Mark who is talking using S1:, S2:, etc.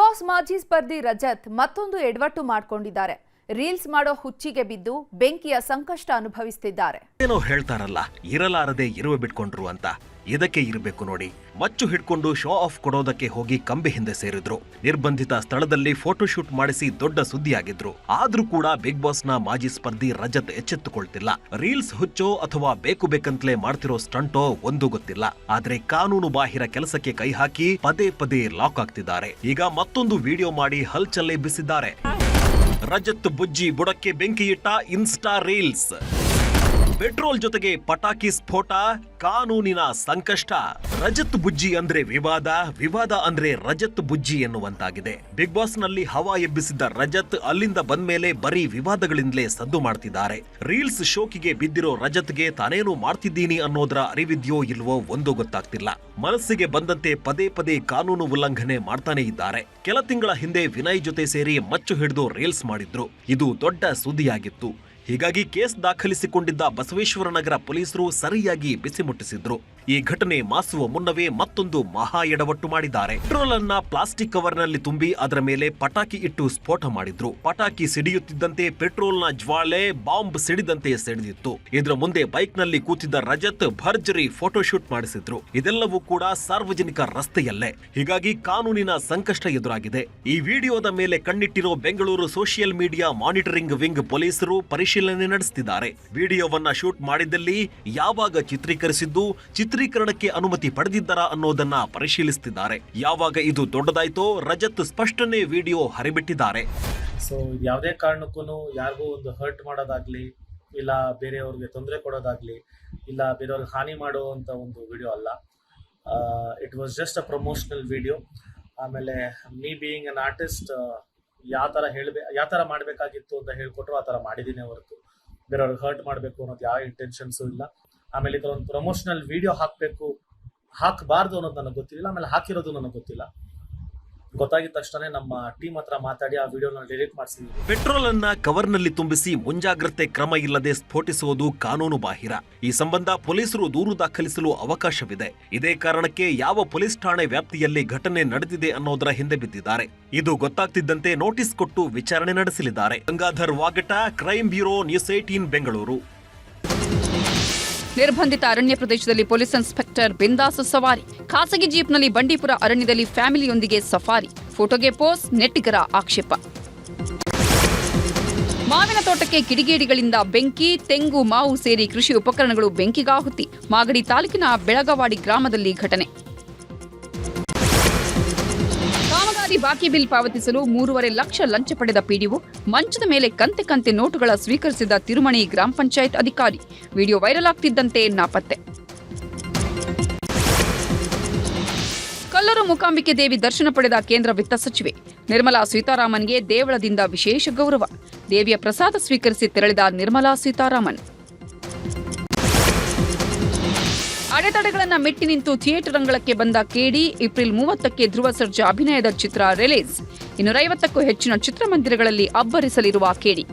S1: Boss ಮಾಜಿ ಸ್ಪರ್ಧಿ ರಜತ್ ಮತ್ತೊಂದು ಎಡವಟ್ಟು ಮಾಡಿಕೊಂಡಿದ್ದಾರೆ. ರೀಲ್ಸ್ ಮಾಡೋ ಹುಚ್ಚಿಗೆ ಬಿದ್ದು ಬೆಂಕಿಯ ಸಂಕಷ್ಟ ಅನುಭವಿಸುತ್ತಿದ್ದಾರೆ.
S2: ಏನೋ ಹೇಳ್ತಾರಲ್ಲ, ಇರಲಾರದೆ ಇರುವ ಬಿಟ್ಕೊಂಡ್ರು ಅಂತ. ಇದಕ್ಕೆ ಇರಬೇಕು ನೋಡಿ. ಮಚ್ಚು ಹಿಡ್ಕೊಂಡು ಶೋ ಆಫ್ ಕೊಡೋದಕ್ಕೆ ಹೋಗಿ ಕಂಬಿ ಹಿಂದೆ ಸೇರಿದ್ರು. ನಿರ್ಬಂಧಿತ ಸ್ಥಳದಲ್ಲಿ ಫೋಟೋಶೂಟ್ ಮಾಡಿಸಿ ದೊಡ್ಡ ಸುದ್ದಿಯಾಗಿದ್ರು. ಆದ್ರೂ ಕೂಡ ಬಿಗ್ ಬಾಸ್ ನ ಮಾಜಿ ಸ್ಪರ್ಧಿ ರಜತ್ ಎಚ್ಚೆತ್ತುಕೊಳ್ತಿಲ್ಲ. ರೀಲ್ಸ್ ಹುಚ್ಚೋ ಅಥವಾ ಬೇಕು ಬೇಕಂತಲೇ ಮಾಡ್ತಿರೋ ಸ್ಟಂಟೋ ಒಂದು ಗೊತ್ತಿಲ್ಲ. ಆದ್ರೆ ಕಾನೂನು ಬಾಹಿರ ಕೆಲಸಕ್ಕೆ ಕೈ ಹಾಕಿ ಪದೇ ಪದೇ ಲಾಕ್ ಆಗ್ತಿದ್ದಾರೆ. ಈಗ ಮತ್ತೊಂದು ವಿಡಿಯೋ ಮಾಡಿ ಹಲ್ಚಲ್ ಎಬ್ಬಿಸಿದ್ದಾರೆ. ರಜತ್ ಬುಜ್ಜಿ ಬುಡಕ್ಕೆ ಬೆಂಕಿ ಇಟ್ಟ ಇನ್ಸ್ಟಾ ರೀಲ್ಸ್. ಪೆಟ್ರೋಲ್ ಜೊತೆಗೆ ಪಟಾಕಿ ಸ್ಫೋಟ, ಕಾನೂನಿನ ಸಂಕಷ್ಟ. ರಜತ್ ಬುಜ್ಜಿ ಅಂದ್ರೆ ವಿವಾದ, ವಿವಾದ ಅಂದ್ರೆ ರಜತ್ ಬುಜ್ಜಿ ಎನ್ನುವಂತಾಗಿದೆ. ಬಿಗ್ ಬಾಸ್ ನಲ್ಲಿ ಹವಾ ಎಬ್ಬಿಸಿದ್ದ ರಜತ್ ಅಲ್ಲಿಂದ ಬಂದ್ಮೇಲೆ ಬರೀ ವಿವಾದಗಳಿಂದಲೇ ಸದ್ದು ಮಾಡ್ತಿದ್ದಾರೆ. ರೀಲ್ಸ್ ಶೋಕಿಗೆ ಬಿದ್ದಿರೋ ರಜತ್ಗೆ ತಾನೇನು ಮಾಡ್ತಿದ್ದೀನಿ ಅನ್ನೋದರ ಅರಿವಿದ್ಯೋ ಇಲ್ವೋ ಒಂದು ಗೊತ್ತಾಗ್ತಿಲ್ಲ. ಮನಸ್ಸಿಗೆ ಬಂದಂತೆ ಪದೇ ಪದೇ ಕಾನೂನು ಉಲ್ಲಂಘನೆ ಮಾಡ್ತಾನೆ ಇದ್ದಾರೆ. ಕೆಲ ತಿಂಗಳ ಹಿಂದೆ ವಿನಯ್ ಜೊತೆ ಸೇರಿ ಮಚ್ಚು ಹಿಡಿದು ರೀಲ್ಸ್ ಮಾಡಿದ್ರು. ಇದು ದೊಡ್ಡ ಸುದ್ದಿಯಾಗಿತ್ತು. ಹೀಗಾಗಿ ಕೇಸ್ ದಾಖಲಿಸಿಕೊಂಡಿದ್ದ ಬಸವೇಶ್ವರ ನಗರ ಪೊಲೀಸರು ಸರಿಯಾಗಿ ಬಿಸಿ ಮುಟ್ಟಿಸಿದ್ರು. ಈ ಘಟನೆ ಮಾಸುವ ಮುನ್ನವೇ ಮತ್ತೊಂದು ಮಹಾ ಎಡವಟ್ಟು ಮಾಡಿದ್ದಾರೆ. ಪೆಟ್ರೋಲ್ ಅನ್ನ ಪ್ಲಾಸ್ಟಿಕ್ ಕವರ್ ನಲ್ಲಿ ತುಂಬಿ ಅದರ ಮೇಲೆ ಪಟಾಕಿ ಇಟ್ಟು ಸ್ಫೋಟ ಮಾಡಿದ್ರು. ಪಟಾಕಿ ಸಿಡಿಯುತ್ತಿದ್ದಂತೆ ಪೆಟ್ರೋಲ್ ನ ಜ್ವಾಲೆ ಬಾಂಬ್ ಸಿಡಿದಂತೆ ಸಿಡಿದಿತ್ತು. ಇದರ ಮುಂದೆ ಬೈಕ್ ನಲ್ಲಿ ಕೂತಿದ್ದ ರಜತ್ ಭರ್ಜರಿ ಫೋಟೋಶೂಟ್ ಮಾಡಿಸಿದ್ರು. ಇದೆಲ್ಲವೂ ಕೂಡ ಸಾರ್ವಜನಿಕ ರಸ್ತೆಯಲ್ಲೇ. ಹೀಗಾಗಿ ಕಾನೂನಿನ ಸಂಕಷ್ಟ ಎದುರಾಗಿದೆ. ಈ ವಿಡಿಯೋದ ಮೇಲೆ ಕಣ್ಣಿಟ್ಟಿರೋ Bengaluru social media monitoring wing ಪೊಲೀಸರು ಪರಿಶೀಲನೆ ನಡೆಸುತ್ತಿದ್ದಾರೆ. ವಿಡಿಯೋವನ್ನ ಶೂಟ್ ಮಾಡಿದ್ದಲ್ಲಿ ಯಾವಾಗ ಚಿತ್ರೀಕರಿಸಿದ್ದು, ಚಿತ್ರೀಕರಣಕ್ಕೆ ಅನುಮತಿ ಪಡೆದಿದ್ದಾರಾ ಅನ್ನೋದನ್ನ ಪರಿಶೀಲಿಸುತ್ತಿದ್ದಾರೆ. ಯಾವಾಗ ಇದು ದೊಡ್ಡದಾಯ್ತೋ ರಜತ್ ಸ್ಪಷ್ಟನೆ ವಿಡಿಯೋ ಹರಿಬಿಟ್ಟಿದ್ದಾರೆ.
S3: ಸೊ ಯಾವುದೇ ಕಾರಣಕ್ಕೂ ಯಾರಿಗೂ ಒಂದು ಹರ್ಟ್ ಮಾಡೋದಾಗ್ಲಿ, ಇಲ್ಲ ಬೇರೆಯವ್ರಿಗೆ ತೊಂದರೆ ಕೊಡೋದಾಗ್ಲಿ, ಇಲ್ಲ ಬೇರೆಯವ್ರಿಗೆ ಹಾನಿ ಮಾಡುವಂಥ ಒಂದು ವಿಡಿಯೋ ಅಲ್ಲ. It was just a promotional video. ಆಮೇಲೆ ಮೀ ಬೀಯಿಂಗ್ ಅನ್ ಆರ್ಟಿಸ್ಟ್ ಯಾವ ಥರ ಮಾಡಬೇಕಾಗಿತ್ತು ಅಂತ ಹೇಳ್ಕೊಟ್ರು ಆ ಥರ ಮಾಡಿದ್ದೀನಿ ಹೊರತು ಬೇರೆಯವ್ರಿಗೆ ಹರ್ಟ್ ಮಾಡಬೇಕು ಅನ್ನೋದು ಯಾವ ಇಂಟೆನ್ಷನ್ಸು ಇಲ್ಲ. ಆಮೇಲೆ ಇದರ ಒಂದು ಪ್ರಮೋಷನಲ್ ವಿಡಿಯೋ ಹಾಕಬಾರ್ದು ಅನ್ನೋದು ನನಗೆ ಗೊತ್ತಿಲ್ಲ. ಆಮೇಲೆ ಹಾಕಿರೋದು ನನಗೆ ಗೊತ್ತಿಲ್ಲ. ಗೊತ್ತಾಗಿದ್ದ ತಕ್ಷಣ ನಮ್ಮ ಟೀಮ್ ಹತ್ರ ಮಾತಾಡಿ ಆ ವಿಡಿಯೋನ ಡಿಲೀಟ್ ಮಾಡಿಸಿದ್ವಿ.
S2: ಪೆಟ್ರೋಲ್ ಅನ್ನ ಕವರ್ ನಲ್ಲಿ ತುಂಬಿಸಿ ಮುಂಜಾಗ್ರತೆ ಕ್ರಮ ಇಲ್ಲದೆ ಸ್ಫೋಟಿಸುವುದು ಕಾನೂನು ಬಾಹಿರ. ಈ ಸಂಬಂಧ ಪೊಲೀಸರು ದೂರು ದಾಖಲಿಸಲು ಅವಕಾಶವಿದೆ. ಇದೇ ಕಾರಣಕ್ಕೆ ಯಾವ ಪೊಲೀಸ್ ಠಾಣೆ ವ್ಯಾಪ್ತಿಯಲ್ಲಿ ಘಟನೆ ನಡೆದಿದೆ ಅನ್ನೋದರ ಹಿಂದೆ ಬಿದ್ದಿದ್ದಾರೆ. ಇದು ಗೊತ್ತಾಗ್ತಿದ್ದಂತೆ ನೋಟಿಸ್ ಕೊಟ್ಟು ವಿಚಾರಣೆ ನಡೆಸಲಿದ್ದಾರೆ. Gangadhar ವಾಗಟ, crime bureau, news 18 Bengaluru.
S4: ನಿರ್ಬಂಧಿತ ಅರಣ್ಯ ಪ್ರದೇಶದಲ್ಲಿ ಪೊಲೀಸ್ ಇನ್ಸ್ಪೆಕ್ಟರ್ ಬಿಂದಾಸ್ ಸವಾರಿ. ಖಾಸಗಿ ಜೀಪ್ನಲ್ಲಿ ಬಂಡೀಪುರ ಅರಣ್ಯದಲ್ಲಿ ಫ್ಯಾಮಿಲಿಯೊಂದಿಗೆ ಸಫಾರಿ. ಫೋಟೋಗೆ ಪೋಸ್, ನೆಟ್ಟಿಗರ ಆಕ್ಷೇಪ. ಮಾವಿನ ತೋಟಕ್ಕೆ ಕಿಡಿಗೇಡಿಗಳಿಂದ ಬೆಂಕಿ, ತೆಂಗು, ಮಾವು ಸೇರಿ ಕೃಷಿ ಉಪಕರಣಗಳು ಬೆಂಕಿಗಾಹುತಿ. ಮಾಗಡಿ ತಾಲೂಕಿನ ಬೆಳಗವಾಡಿ ಗ್ರಾಮದಲ್ಲಿ ಘಟನೆ. ಕಾಮಗಾರಿ ಬಾಕಿ ಬಿಲ್ ಪಾವತಿಸಲು 3.5 ಲಕ್ಷ ಲಂಚ ಪಡೆದ ಪಿಡಿಒ. ಮಂಚದ ಮೇಲೆ ಕಂತೆ ನೋಟುಗಳ ಸ್ವೀಕರಿಸಿದ ತಿರುಮಣಿ ಗ್ರಾಮ ಪಂಚಾಯತ್ ಅಧಿಕಾರಿ. ವಿಡಿಯೋ ವೈರಲ್ ಆಗ್ತಿದ್ದಂತೆ ನಾಪತ್ತೆ. ಕಲ್ಲೂರು ಮೂಕಾಂಬಿಕೆ ದೇವಿ ದರ್ಶನ ಪಡೆದ ಕೇಂದ್ರ ವಿತ್ತ ಸಚಿವೆ ನಿರ್ಮಲಾ ಸೀತಾರಾಮನ್ಗೆ ದೇವಳದಿಂದ ವಿಶೇಷ ಗೌರವ. ದೇವಿಯ ಪ್ರಸಾದ ಸ್ವೀಕರಿಸಿ ತೆರಳಿದ ನಿರ್ಮಲಾ ಸೀತಾರಾಮನ್. ಅಡೆತಡೆಗಳನ್ನು ಮೆಟ್ಟಿ ನಿಂತು ಥಿಯೇಟರ್ ಅಂಗಳಕ್ಕೆ ಬಂದ ಕೇಡಿ. ಏಪ್ರಿಲ್ 30ಕ್ಕೆ ಧ್ರುವ ಸರ್ಜಾ ಅಭಿನಯದ ಚಿತ್ರ ರಿಲೀಸ್. 250ಕ್ಕೂ ಹೆಚ್ಚಿನ ಚಿತ್ರಮಂದಿರಗಳಲ್ಲಿ ಅಬ್ಬರಿಸಲಿರುವ ಕೇಡಿ.